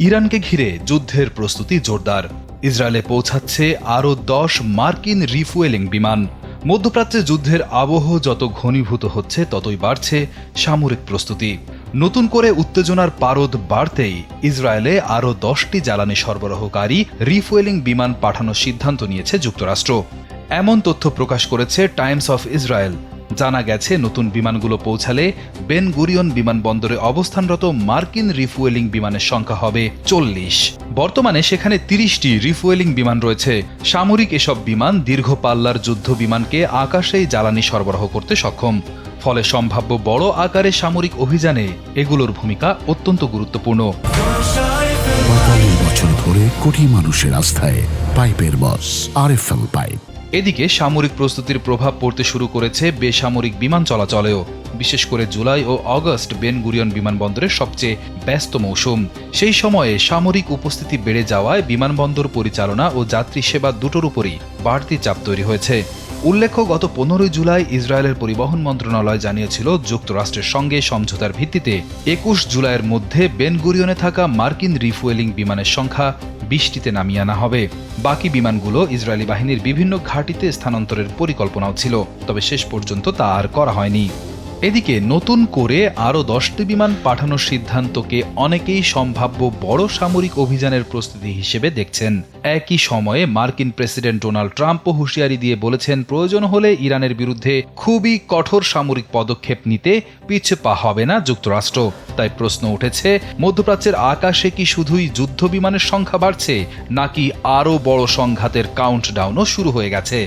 ইরানকে ঘিরে যুদ্ধের প্রস্তুতি জোরদার। ইসরায়েলে পৌঁছাচ্ছে আরও 10 মার্কিন রিফুয়েলিং বিমান। মধ্যপ্রাচ্যে যুদ্ধের আবহ যত ঘনীভূত হচ্ছে ততই বাড়ছে সামরিক প্রস্তুতি। নতুন করে উত্তেজনার পারদ বাড়তেই ইসরায়েলে আরও 10টি জ্বালানি সরবরাহকারী রিফুয়েলিং বিমান পাঠানোর সিদ্ধান্ত নিয়েছে যুক্তরাষ্ট্র। এমন তথ্য প্রকাশ করেছে টাইমস অফ ইসরায়েল। জানা গেছে, নতুন বিমানগুলো পৌঁছালে বেন গুরিয়ন বিমানবন্দরে অবস্থানরত মার্কিন রিফুয়েলিং বিমানের সংখ্যা হবে 40। বর্তমানে সেখানে 30টি রিফুয়েলিং বিমান রয়েছে। সামরিক এসব বিমান দীর্ঘ পাল্লার যুদ্ধ বিমানকে আকাশেই জ্বালানি সরবরাহ করতে সক্ষম। ফলে সম্ভাব্য বড় আকারে সামরিক অভিযানে এগুলোর ভূমিকা অত্যন্ত গুরুত্বপূর্ণ। ৪৫ বছর ধরে কোটি মানুষের আস্থায় পাইপের বস আরএফএল পাইপ। এদিকে সামরিক প্রস্তুতির প্রভাব পড়তে শুরু করেছে বেসামরিক বিমান চলাচলেও। বিশেষ করে জুলাই ও আগস্ট বেন গুরিয়ন বিমানবন্দরের সবচেয়ে ব্যস্ত মৌসুম। সেই সময়ে সামরিক উপস্থিতি বেড়ে যাওয়ায় বিমানবন্দর পরিচালনা ও যাত্রী সেবা দুটোর উপরই বাড়তি চাপ তৈরি হয়েছে। উল্লেখ্য, গত 15 জুলাই ইসরায়েলের পরিবহন মন্ত্রণালয় জানিয়েছিল, যুক্তরাষ্ট্রের সঙ্গে সমঝোতার ভিত্তিতে 21 জুলাইয়ের মধ্যে বেন গুরিয়নে থাকা মার্কিন রিফুয়েলিং বিমানের সংখ্যা 20টিতে নামিয়ে আনা হবে। বাকি বিমানগুলো ইসরায়েলি বাহিনীর বিভিন্ন ঘাঁটিতে স্থানান্তরের পরিকল্পনাও ছিল, তবে শেষ পর্যন্ত তা আর করা হয়নি। এদিকে নতুন করে আরও 10টি বিমান পাঠানোর সিদ্ধান্তকে অনেকেই সম্ভাব্য বড় সামরিক অভিযানের প্রস্তুতি হিসেবে দেখছেন। একই সময়ে মার্কিন প্রেসিডেন্ট ডোনাল্ড ট্রাম্পও হুঁশিয়ারি দিয়ে বলেছেন, প্রয়োজন হলে ইরানের বিরুদ্ধে খুবই কঠোর সামরিক পদক্ষেপ নিতে পিছু পা হবে না যুক্তরাষ্ট্র। তাই প্রশ্ন উঠেছে, মধ্যপ্রাচ্যের আকাশে কি শুধুই যুদ্ধ বিমানের সংখ্যা বাড়ছে, নাকি আরও বড় সংঘাতের কাউন্টডাউনও শুরু হয়ে গেছে?